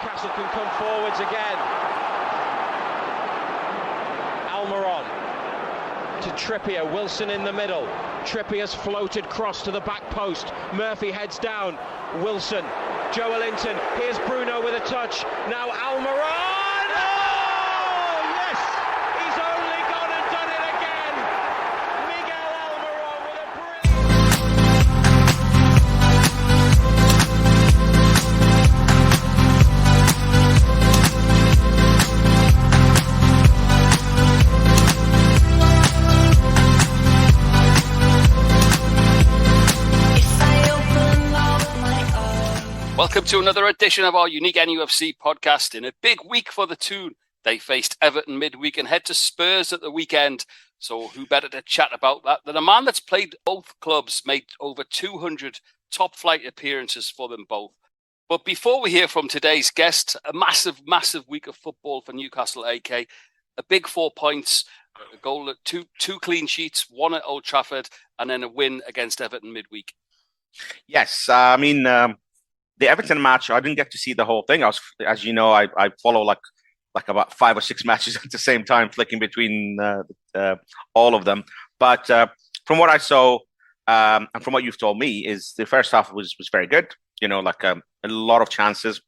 Newcastle can come forwards again. Almiron to Trippier, Wilson in the middle. Trippier's floated cross to the back post. Murphy heads down. Wilson, Joe Linton. Here's Bruno with a touch. Now Almiron. Oh, yes! He's only gone and done it again. Miguel Almiron with a Welcome to another edition of our unique NUFC podcast. In a big week for the Toon, they faced Everton midweek and head to Spurs at the weekend. So who better to chat about that than a man that's played both clubs, made over 200 top-flight appearances for them both. But before we hear from today's guest, a massive week of football for Newcastle AK. A big 4 points, a goal at two clean sheets, one at Old Trafford, and then a win against Everton midweek. Yes, the Everton match, I didn't get to see the whole thing. As you know, I follow like about 5 or 6 matches at the same time, flicking between all of them. But from what I saw, and from what you've told me, is the first half was very good. You know, like a lot of chances,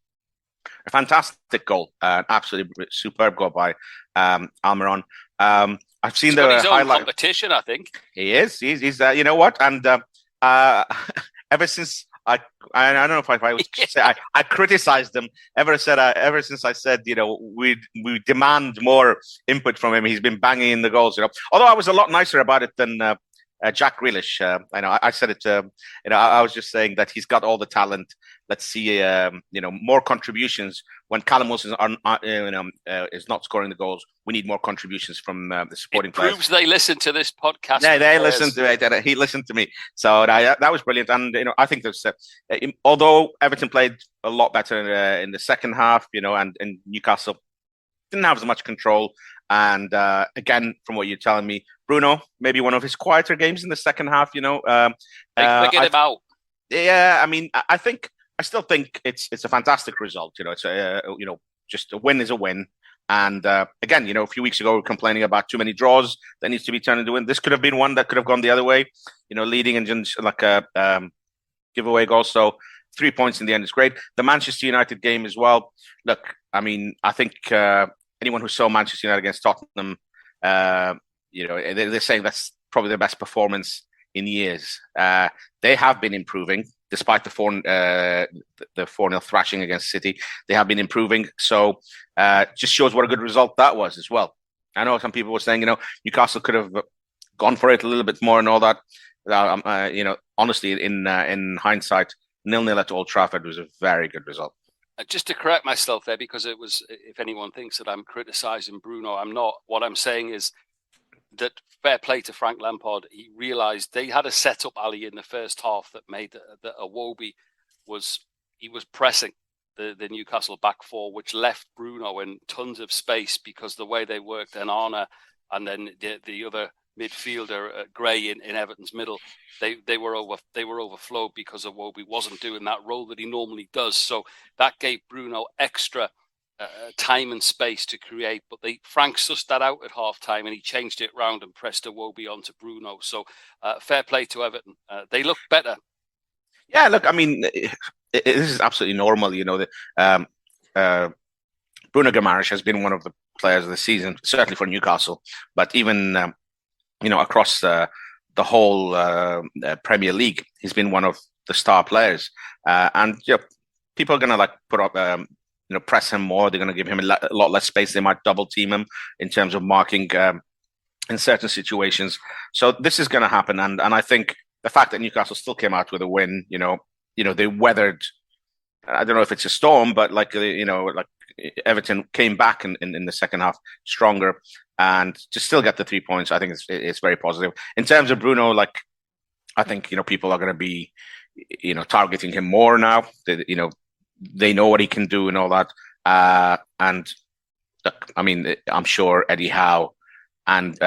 a fantastic goal, absolutely superb goal by Almiron. I've seen the highlight competition. I think he's you know what, and ever since. I don't know if I was to say I criticized him ever since I said, you know, we demand more input from him. He's been banging in the goals, you know. Although I was a lot nicer about it than Jack Grealish. I know I said it. You know, I was just saying that he's got all the talent. Let's see, you know, more contributions when Callum Wilson is not scoring the goals. We need more contributions from the supporting players. Proves they listen to this podcast. Yeah, they listen to it. He listened to me, so that was brilliant. And you know, I think there's although Everton played a lot better in the second half, you know, and Newcastle didn't have as much control. And again, from what you're telling me, Bruno, maybe one of his quieter games in the second half. You know, they figured him out. Yeah, I mean, I still think it's a fantastic result. You know, it's you know, just a win is a win. And again, you know, a few weeks ago we were complaining about too many draws that needs to be turned into win. This could have been one that could have gone the other way. You know, leading and just like a giveaway goal. So 3 points in the end is great. The Manchester United game as well. Look, I mean, I think anyone who saw Manchester United against Tottenham, you know, they're saying that's probably their best performance in years. They have been improving. Despite the 4-0 thrashing against City, they have been improving. So just shows what a good result that was as well. I know some people were saying, you know, Newcastle could have gone for it a little bit more and all that. You know, honestly, in hindsight, 0-0 at Old Trafford was a very good result. Just to correct myself there, because it was, if anyone thinks that I'm criticising Bruno, I'm not. What I'm saying is that fair play to Frank Lampard. He realised they had a set-up alley in the first half that made that Iwobi was pressing the Newcastle back four, which left Bruno in tons of space because the way they worked Onana and then the other midfielder Gray in Everton's middle, they were overflowed because Iwobi wasn't doing that role that he normally does. So that gave Bruno extra time and space to create, but Frank sussed that out at half time and he changed it round and pressed Iwobi onto Bruno. So fair play to Everton. They look better. Yeah, look, I mean, this is absolutely normal. You know, Bruno Guimaraes has been one of the players of the season, certainly for Newcastle, but even you know, across the whole Premier League, he's been one of the star players. And you know, people are going to like put up. You know, press him more. They're going to give him a lot less space. They might double team him in terms of marking in certain situations. So this is going to happen. And I think the fact that Newcastle still came out with a win, you know, they weathered. I don't know if it's a storm, but like you know, like Everton came back in the second half stronger and to still get the 3 points. I think it's very positive in terms of Bruno. Like I think, you know, people are going to be, you know, targeting him more now. You know. They know what he can do and all that. And look, I mean, I'm sure Eddie Howe and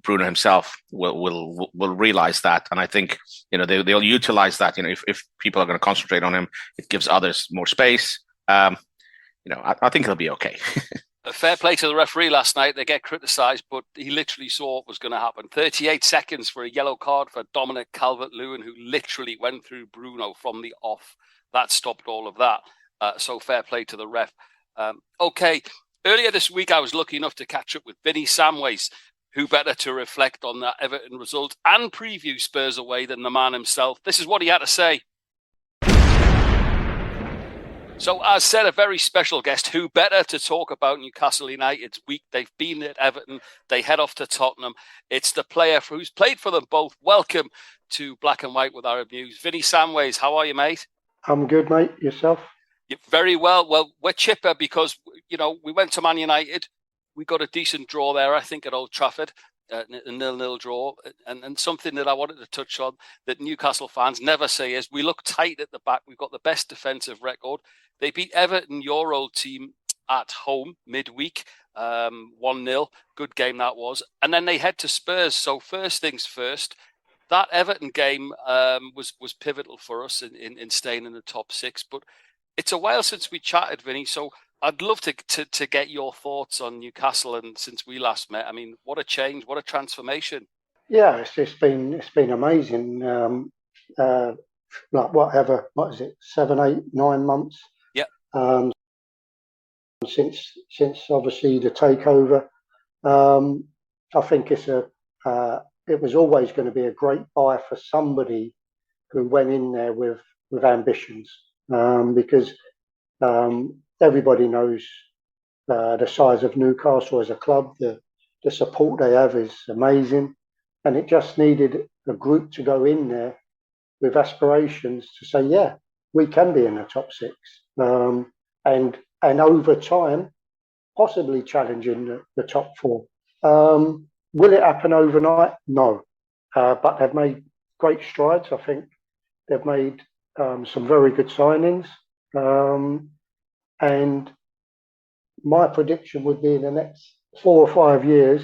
Bruno himself will realize that. And I think, you know, they'll utilize that. You know, if people are going to concentrate on him, it gives others more space. You I think he'll be okay. A fair play to the referee last night. They get criticised, but he literally saw what was going to happen. 38 seconds for a yellow card for Dominic Calvert-Lewin, who literally went through Bruno from the off. That stopped all of that. So fair play to the ref. Okay, earlier this week I was lucky enough to catch up with Vinny Samways. Who better to reflect on that Everton result and preview Spurs away than the man himself? This is what he had to say. So, as said, a very special guest. Who better to talk about Newcastle United's week? They've been at Everton. They head off to Tottenham. It's the player who's played for them both. Welcome to Black and White with Arab News. Vinny Samways, how are you, mate? I'm good, mate. Yourself? You're very well. Well, we're chipper because, we went to Man United. We got a decent draw there, I think, at Old Trafford, a 0-0 draw. And something that I wanted to touch on that Newcastle fans never say is we look tight at the back. We've got the best defensive record. They beat Everton, your old team, at home midweek, 1-0. Good game that was. And then they head to Spurs. So first things first, that Everton game was pivotal for us in staying in the top six. But it's a while since we chatted, Vinny. So I'd love to get your thoughts on Newcastle and since we last met. I mean, what a change, what a transformation. Yeah, it's been amazing. What is it, 7, 8, 9 months? Yeah. Since obviously the takeover, I think it was always going to be a great buy for somebody who went in there with ambitions, because everybody knows the size of Newcastle as a club. The support they have is amazing, and it just needed a group to go in there with aspirations to say, yeah, we can be in the top six, and over time, possibly challenging the top four. Will it happen overnight? No, but they've made great strides. I think they've made some very good signings. And my prediction would be in the next 4 or 5 years,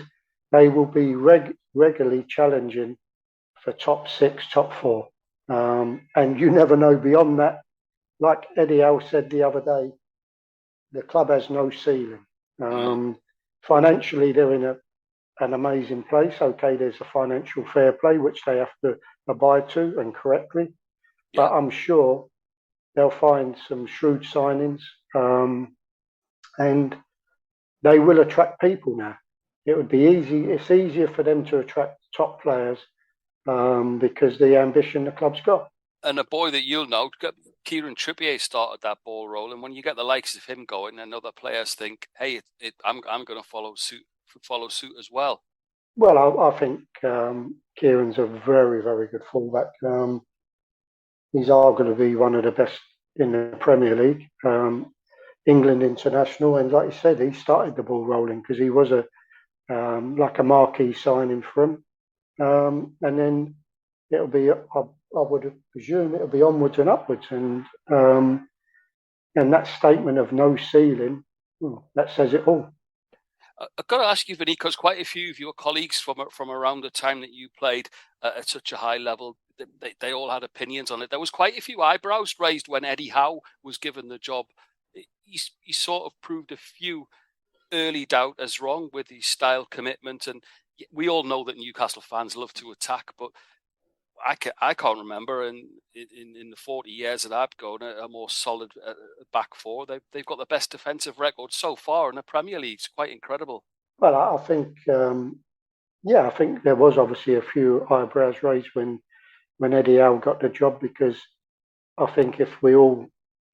they will be regularly challenging for top six, top four. And you never know beyond that. Like Eddie Howe said the other day, the club has no ceiling. Financially, they're in an amazing place. Okay, there's a financial fair play, which they have to abide to and correctly. Yeah. But I'm sure they'll find some shrewd signings, and they will attract people now. It would be easy. It's easier for them to attract top players because the ambition the club's got. And a boy that you'll know, Kieran Trippier started that ball rolling. When you get the likes of him going, and other players think, "Hey, I'm going to follow suit as well." Well, I think Kieran's a very, very good fullback. He's arguably one of the best in the Premier League, England international, and like you said, he started the ball rolling because he was like a marquee signing for him, and then it'll be, I would presume, it'll be onwards and upwards, and that statement of no ceiling, that says it all. I've got to ask you, Vinny, because quite a few of your colleagues from around the time that you played at such a high level, they all had opinions on it. There was quite a few eyebrows raised when Eddie Howe was given the job. He sort of proved a few early doubters wrong with his style commitment. And we all know that Newcastle fans love to attack, but I can't remember in the 40 years that I've gone a more solid back four. They've got the best defensive record so far in the Premier League. It's quite incredible. Well, I think, I think there was obviously a few eyebrows raised when Eddie Howe got the job, because I think if we all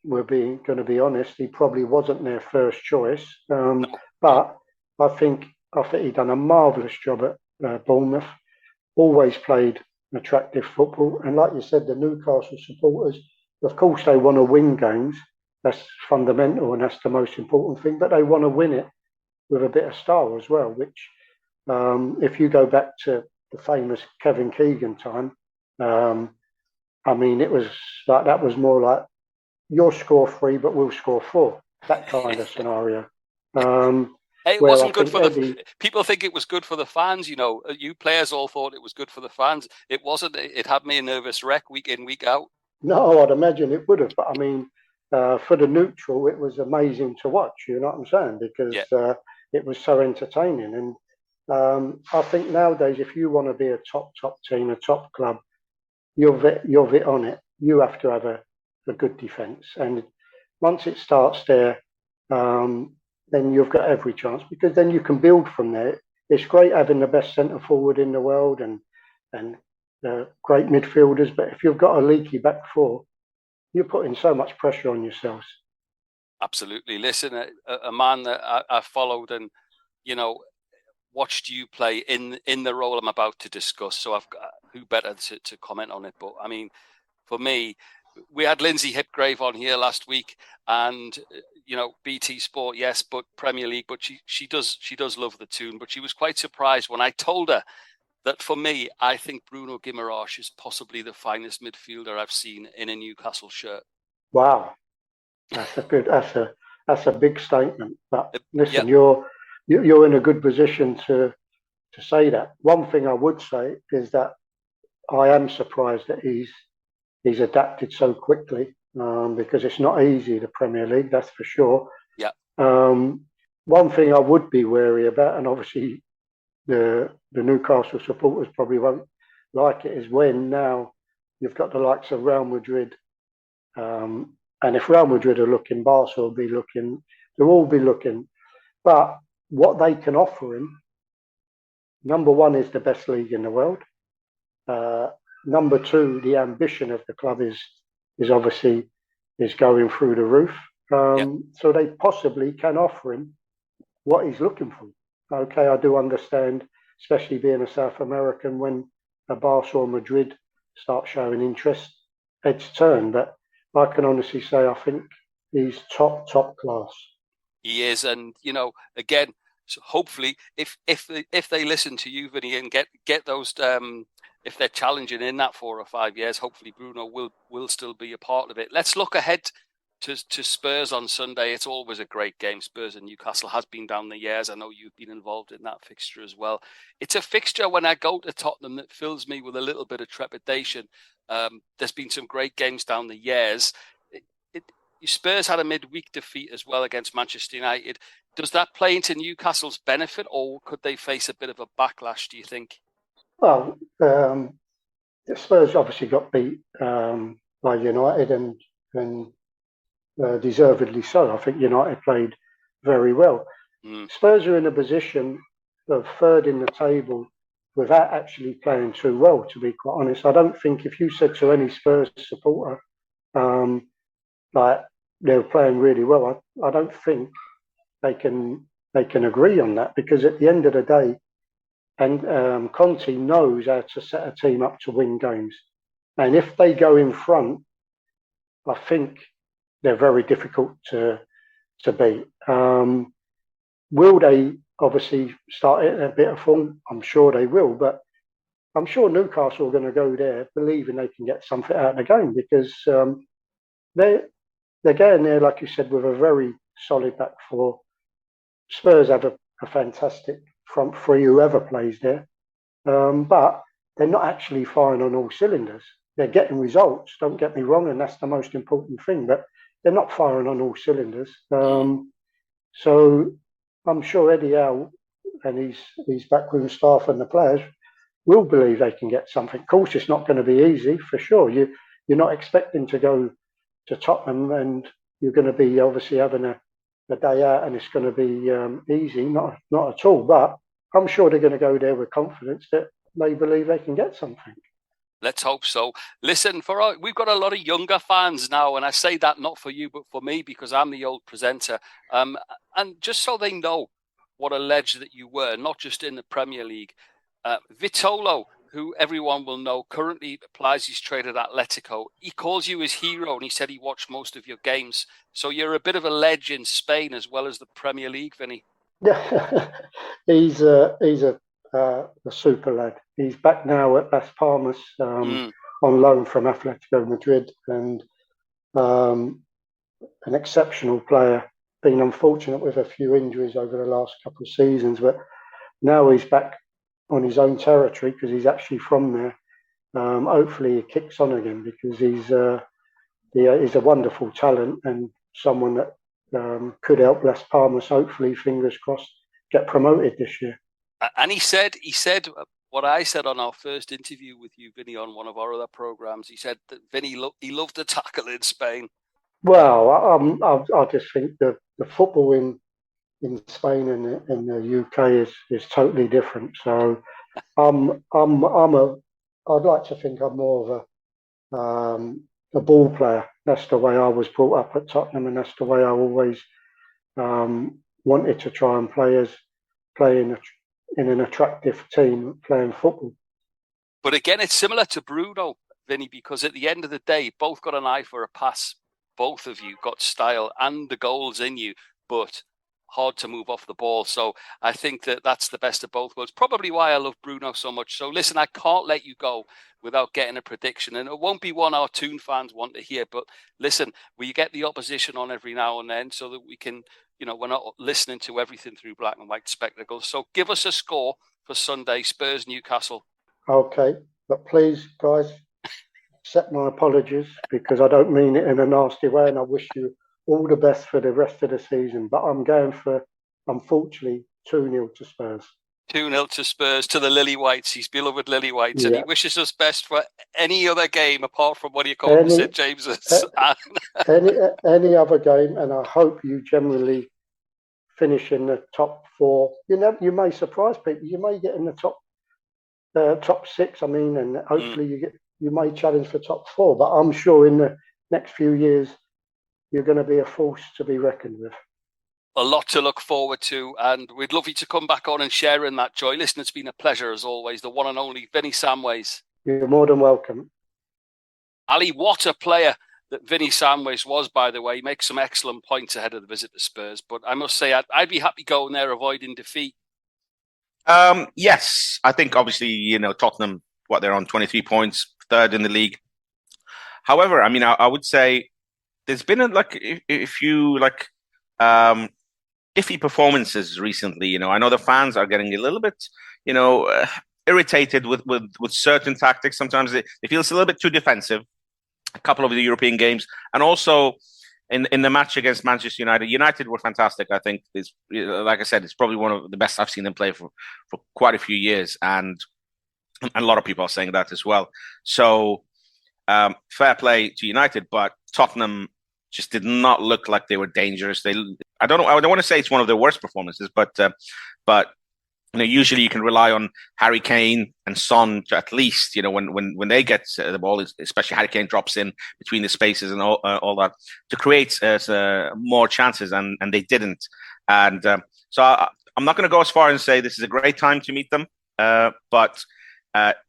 were going to be honest, he probably wasn't their first choice. But I think he done a marvellous job at Bournemouth. Always played attractive football, and like you said, the Newcastle supporters, of course, they want to win games. That's fundamental, and that's the most important thing. But they want to win it with a bit of style as well. Which, if you go back to the famous Kevin Keegan time, I mean, it was like, that was more like, you'll score 3, but we'll score 4. That kind of scenario. It wasn't good for people think it was good for the fans. You players all thought it was good for the fans. It wasn't. It had me a nervous wreck week in, week out. No, I'd imagine it would have. But I mean, for the neutral, it was amazing to watch. You know what I'm saying? Because it was so entertaining. And I think nowadays, if you want to be a top team, a top club, you're vit on it. You have to have a good defence. And once it starts there, then you've got every chance, because then you can build from there. It's great having the best centre forward in the world and great midfielders, but if you've got a leaky back four, you're putting so much pressure on yourselves. Absolutely. Listen, a man that I followed and, watched you play in the role I'm about to discuss. So I've got who better to comment on it. But I mean, for me, we had Lindsay Hipgrave on here last week, and BT Sport, yes, but Premier League. But she does love the tune. But she was quite surprised when I told her that for me, I think Bruno Guimaraes is possibly the finest midfielder I've seen in a Newcastle shirt. Wow, that's a big statement. But listen, you're in a good position to say that. One thing I would say is that I am surprised that he's adapted so quickly, because it's not easy, the Premier League, that's for sure. Yeah. One thing I would be wary about, and obviously the Newcastle supporters probably won't like it, is when now you've got the likes of Real Madrid, and if Real Madrid are looking, Barca will be looking, they'll all be looking. But what they can offer him, number one, is the best league in the world. Number two, the ambition of the club is obviously going through the roof. So they possibly can offer him what he's looking for. Okay, I do understand, especially being a South American, when a Barca or Madrid start showing interest, heads turn. But I can honestly say I think he's top class. He is, and again, so hopefully, if they listen to you, Vinny, and get those, if they're challenging in that 4 or 5 years, hopefully Bruno will still be a part of it. Let's look ahead to Spurs on Sunday. It's always a great game. Spurs and Newcastle has been down the years. I know you've been involved in that fixture as well. It's a fixture when I go to Tottenham that fills me with a little bit of trepidation. There's been some great games down the years. Spurs had a midweek defeat as well against Manchester United. Does that play into Newcastle's benefit, or could they face a bit of a backlash, do you think? Well, Spurs obviously got beat by United, and deservedly so. I think United played very well. Spurs are in a position of third in the table without actually playing too well, to be quite honest. I don't think if you said to any Spurs supporter, like they're playing really well, I don't think they can agree on that, because at the end of the day, and Conte knows how to set a team up to win games. And if they go in front, I think they're very difficult to beat. Will they obviously start in a bit of form? I'm sure they will, but I'm sure Newcastle are going to go there believing they can get something out of the game, because they're going there, like you said, with a very solid back four. Spurs have a fantastic front three, whoever plays there, but they're not actually firing on all cylinders. They're getting results, don't get me wrong, and that's the most important thing, but they're not firing on all cylinders. So I'm sure Eddie Howe and his backroom staff and the players will believe they can get something. Of course, it's not going to be easy, for sure. You're not expecting to go to Tottenham and you're going to be obviously having a day out and it's going to be easy. Not at all. But I'm sure they're going to go there with confidence that they believe they can get something. Let's hope so. Listen, we've got a lot of younger fans now, and I say that not for you, but for me, because I'm the old presenter. And just so they know what a legend that you were, not just in the Premier League. Vitolo, who everyone will know, currently applies his trade at Atletico. He calls you his hero, and he said he watched most of your games. So you're a bit of a legend in Spain as well as the Premier League, Vinny. Yeah, he's a super lad. He's back now at Las Palmas on loan from Atletico Madrid, and an exceptional player. Been unfortunate with a few injuries over the last couple of seasons, but now he's back on his own territory because he's actually from there. Hopefully he kicks on again, because he's a wonderful talent and someone that could help Las Palmas, hopefully, fingers crossed, get promoted this year. And he said what I said on our first interview with you, Vinny, on one of our other programs. He said that Vinny, he loved the tackle in Spain. Well, I just think the football in Spain and in the UK is totally different. So I'd like to think I'm more of a ball player. That's the way I was brought up at Tottenham, and that's the way I always wanted to try and play in an attractive team, playing football. But again, it's similar to Bruno, Vinny, because at the end of the day, both got an eye for a pass. Both of you got style and the goals in you, but hard to move off the ball. So I think that's the best of both worlds. Probably why I love Bruno so much. So listen, I can't let you go without getting a prediction. And it won't be one our Toon fans want to hear. But listen, we get the opposition on every now and then so that we can, we're not listening to everything through black and white spectacles. So give us a score for Sunday, Spurs, Newcastle. Okay. But please, guys, accept my apologies because I don't mean it in a nasty way, and I wish you all the best for the rest of the season. But I'm going for, unfortunately, 2-0 to Spurs. 2-0 to Spurs, to the Lily Whites, his beloved Lily Whites, and he wishes us best for any other game apart from what you call St James's. Any other game, and I hope you generally finish in the top 4. You may surprise people. You may get in the top 6. I mean, and hopefully you may challenge for top 4. But I'm sure in the next few years you're going to be a force to be reckoned with. A lot to look forward to, and we'd love you to come back on and share in that joy. Listen, it's been a pleasure as always. The one and only Vinny Samways. You're more than welcome. Ali, what a player that Vinny Samways was, by the way. He makes some excellent points ahead of the visit to Spurs, but I must say I'd be happy going there avoiding defeat. Yes, I think obviously, Tottenham, they're on 23 points, 3rd in the league. However, I mean, I would say there's been a few iffy performances recently. I know the fans are getting a little bit, irritated with certain tactics. Sometimes they feel it's a little bit too defensive. A couple of the European games, and also in the match against Manchester United. United were fantastic. I think it's, like I said, it's probably one of the best I've seen them play for quite a few years, and a lot of people are saying that as well. So fair play to United, but Tottenham just did not look like they were dangerous. I don't want to say it's one of their worst performances, but usually you can rely on Harry Kane and Son to at least, when they get the ball, especially Harry Kane drops in between the spaces and all that, to create more chances, and they didn't. And so I'm not going to go as far and say this is a great time to meet them, but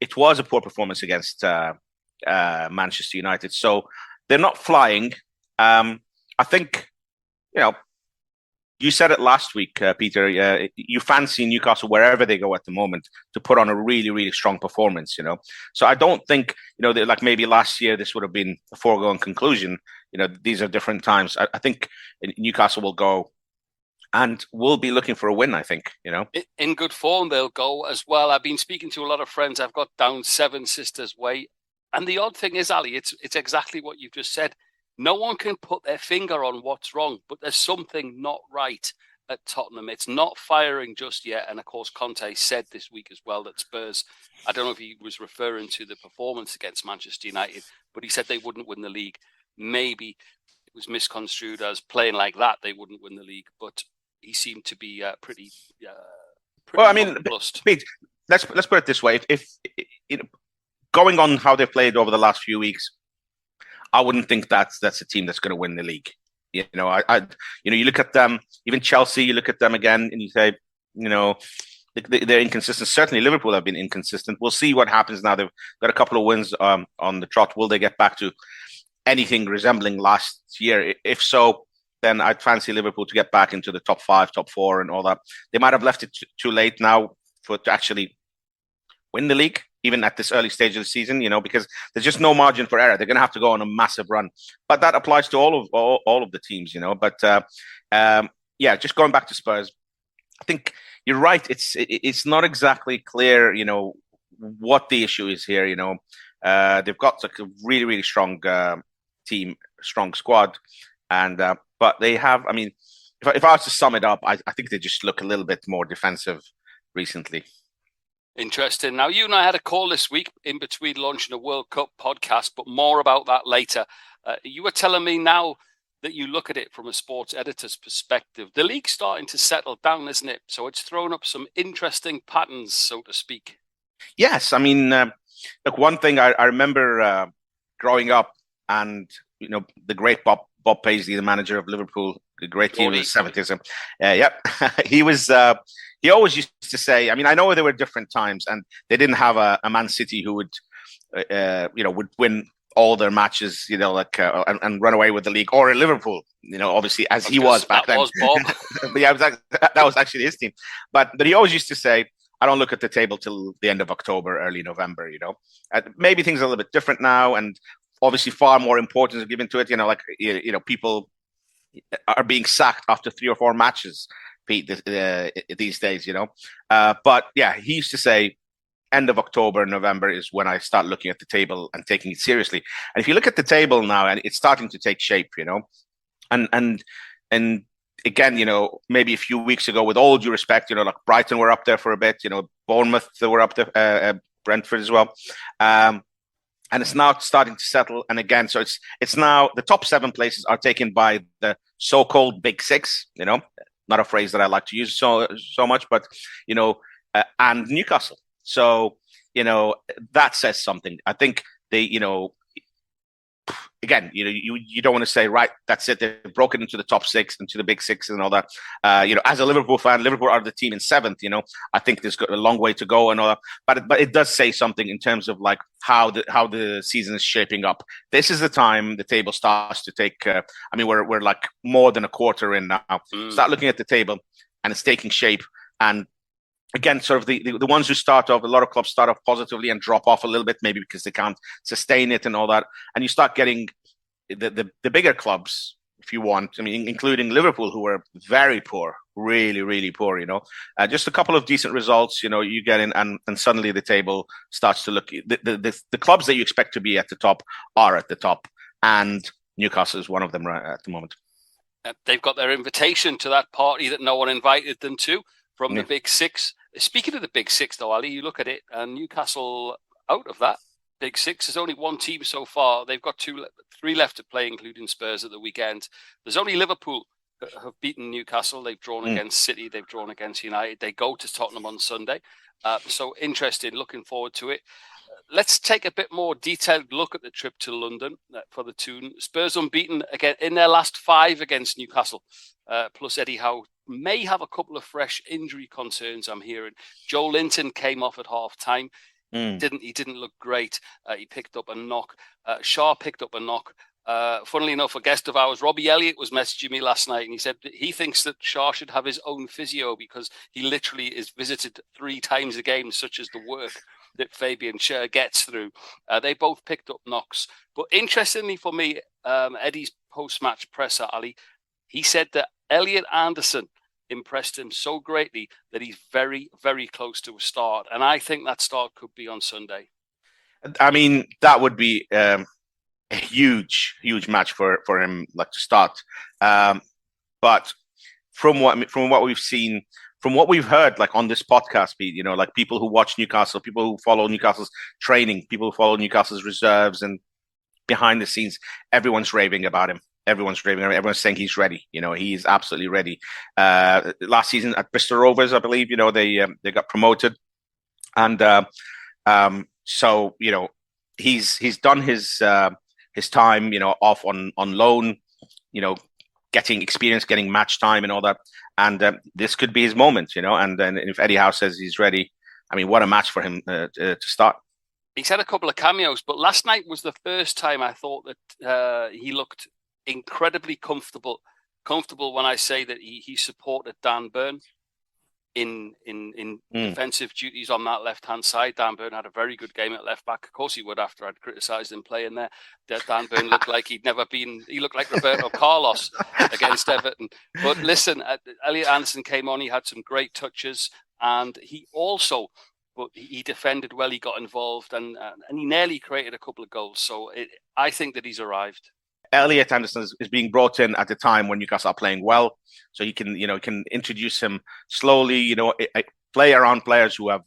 it was a poor performance against Manchester United. So they're not flying. I think, you said it last week, Peter. You fancy Newcastle wherever they go at the moment to put on a really, really strong performance. So I don't think like maybe last year this would have been a foregone conclusion. These are different times. I think Newcastle will go and will be looking for a win. I think in good form they'll go as well. I've been speaking to a lot of friends. I've got down Seven Sisters Way, and the odd thing is, Ali, it's exactly what you've just said. No one can put their finger on what's wrong, but there's something not right at Tottenham. It's not firing just yet. And of course, Conte said this week as well that Spurs, I don't know if he was referring to the performance against Manchester United, but he said they wouldn't win the league. Maybe it was misconstrued as playing like that, they wouldn't win the league, but he seemed to be pretty well, I mean, Pete, let's put it this way. If going on how they've played over the last few weeks, I wouldn't think that's a team that's going to win the league. You look at them, even Chelsea, you look at them again, and you say, they're inconsistent. Certainly, Liverpool have been inconsistent. We'll see what happens now. They've got a couple of wins on the trot. Will they get back to anything resembling last year? If so, then I'd fancy Liverpool to get back into the top 5, top 4, and all that. They might have left it too late now to actually win the league, even at this early stage of the season, because there's just no margin for error. They're going to have to go on a massive run, but that applies to all of the teams, But just going back to Spurs, I think you're right. It's not exactly clear, what the issue is here. They've got like a really, really strong team strong squad, and but they have. I mean, if I was to sum it up, I think they just look a little bit more defensive recently. Interesting. Now, you and I had a call this week in between launching a World Cup podcast, but more about that later. You were telling me now that you look at it from a sports editor's perspective. The league's starting to settle down, isn't it? So it's thrown up some interesting patterns, so to speak. Yes, I mean, look, one thing I remember growing up, and the great Bob Paisley, the manager of Liverpool, the great team in the 70s. He was. He always used to say. I mean, I know there were different times, and they didn't have a Man City who would, would win all their matches, and run away with the league, or a Liverpool, obviously as he was back then. Was Bob. But yeah, that was actually his team. But he always used to say, I don't look at the table till the end of October, early November. Maybe things are a little bit different now, and obviously far more importance given to it. People are being sacked after 3 or 4 matches, Pete, these days. But yeah, he used to say, end of October, November is when I start looking at the table and taking it seriously. And if you look at the table now, and it's starting to take shape, and again, maybe a few weeks ago, with all due respect, like Brighton were up there for a bit, Bournemouth were up there, Brentford as well. And it's now starting to settle. And again, so it's now the top 7 places are taken by the so-called Big Six, not a phrase that I like to use so much, but, and Newcastle. So, that says something. I think they, again, you don't want to say, right, that's it. They've broken into the top 6, into the Big Six and all that. As a Liverpool fan, Liverpool are the team in 7th. I think there's got a long way to go and all that. But it does say something in terms of like how the season is shaping up. This is the time the table starts to take. We're like more than a quarter in now. Start looking at the table, and it's taking shape. And again, sort of the ones who start off, a lot of clubs start off positively and drop off a little bit, maybe because they can't sustain it and all that. And you start getting the bigger clubs, if you want, including Liverpool, who were very poor, really, really poor, just a couple of decent results, you get in, and suddenly the table starts to look, the clubs that you expect to be at the top are at the top. And Newcastle is one of them right at the moment. They've got their invitation to that party that no one invited them to from the Big Six. Speaking of the Big Six, though, Ali, you look at it, and Newcastle out of that Big Six, there's only one team so far. They've got 3 left to play, including Spurs at the weekend. There's only Liverpool have beaten Newcastle. They've drawn against City. They've drawn against United. They go to Tottenham on Sunday. So interesting, looking forward to it. Let's take a bit more detailed look at the trip to London for the Toon. Spurs unbeaten again in their last 5 against Newcastle. Plus Eddie Howe may have a couple of fresh injury concerns, I'm hearing. Joe Linton came off at half-time. He didn't look great. He picked up a knock. Shaw picked up a knock. Funnily enough, a guest of ours, Robbie Elliott, was messaging me last night, and he said that he thinks that Shaw should have his own physio because he literally is visited 3 times a game, such as the work that Fabian Schär gets through. They both picked up knocks. But interestingly for me, Eddie's post-match presser, Ali, he said that Elliot Anderson impressed him so greatly that he's very, very close to a start. And I think that start could be on Sunday. That would be a huge match for him, like, to start. But from what we've seen, from what we've heard, like on this podcast, Pete, like people who watch Newcastle, people who follow Newcastle's training, people who follow Newcastle's reserves and behind the scenes, everyone's raving about him. Everyone's saying he's ready. He is absolutely ready. Last season at Bristol Rovers, I believe, they got promoted, and so he's done his time, off on loan, getting experience, getting match time, and all that. And this could be his moment, And then if Eddie Howe says he's ready, what a match for him to start. He's had a couple of cameos, but last night was the first time I thought that he looked incredibly comfortable when I say that he supported Dan Burn in defensive duties on that left-hand side. Dan Burn had a very good game at left-back. Of course he would, after I'd criticised him playing there. Dan Burn looked like he looked like Roberto Carlos against Everton. But listen, Elliot Anderson came on, he had some great touches, and he defended well, he got involved, and he nearly created a couple of goals. So I think that he's arrived. Elliot Anderson is being brought in at a time when Newcastle are playing well, so he can introduce him slowly. Play around players who are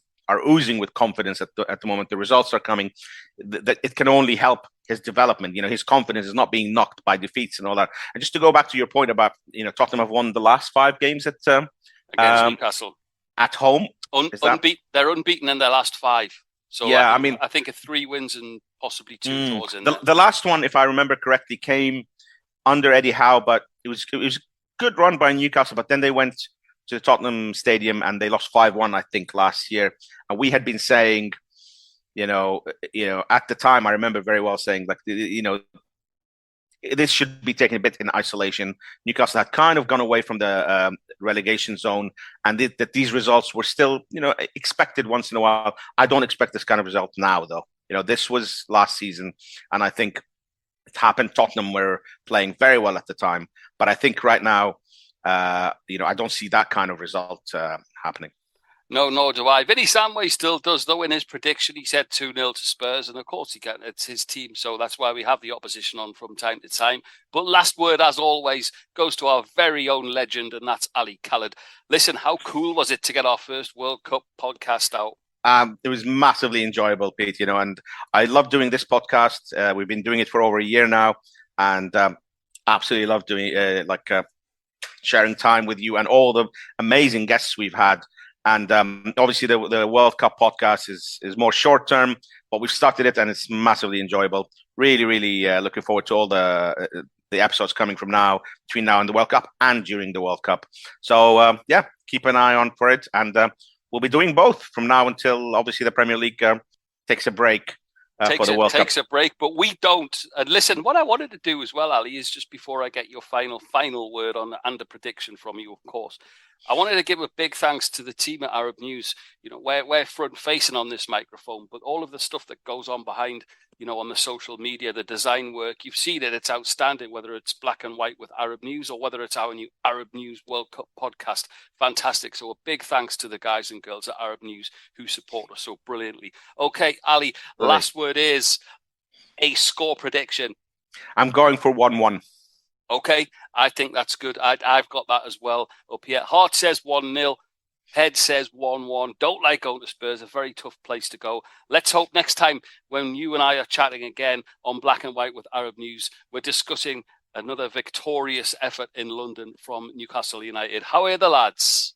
oozing with confidence at the moment. The results are coming. That it can only help his development. His confidence is not being knocked by defeats and all that. And just to go back to your point about Tottenham have won the last 5 games against Newcastle at home. They're unbeaten in their last 5. So yeah, I think 3 wins and possibly 2 draws in the last one, if I remember correctly, came under Eddie Howe, but it was a good run by Newcastle. But then they went to the Tottenham Stadium and they lost 5-1, I think, last year. And we had been saying, at the time, I remember very well saying, like, this should be taken a bit in isolation. Newcastle had kind of gone away from the relegation zone, and that these results were still, expected once in a while. I don't expect this kind of result now, though. This was last season, and I think it happened. Tottenham were playing very well at the time, but I think right now, I don't see that kind of result happening. No, nor do I. Vinny Samways still does, though. In his prediction, he said 2-0 to Spurs, and of course it's his team, so that's why we have the opposition on from time to time. But last word, as always, goes to our very own legend, and that's Ali Khaled. Listen, how cool was it to get our first World Cup podcast out? It was massively enjoyable, Pete, and I love doing this podcast. We've been doing it for over a year now, and absolutely love doing sharing time with you and all the amazing guests we've had. And obviously the World Cup podcast is more short term, but we've started it and it's massively enjoyable. Really, really looking forward to all the episodes coming from between now and the World Cup and during the World Cup. So keep an eye on for it, and we'll be doing both from now until obviously the Premier League takes a break. For the World Cup. Takes a break, but we don't. And listen, what I wanted to do as well, Ali, is just before I get your final word on and a prediction from you, of course, I wanted to give a big thanks to the team at Arab News. We're front facing on this microphone, but all of the stuff that goes on behind, on the social media, the design work, you've seen it. It's outstanding, whether it's Black and White with Arab News or whether it's our new Arab News World Cup podcast. Fantastic. So a big thanks to the guys and girls at Arab News who support us so brilliantly. Okay, Ali, last word is a score prediction. I'm going for 1-1. Okay, I think that's good. I've got that as well up here. Heart says 1-0. Head says 1-1. Don't like going to Spurs. A very tough place to go. Let's hope next time when you and I are chatting again on Black and White with Arab News, we're discussing another victorious effort in London from Newcastle United. How are the lads?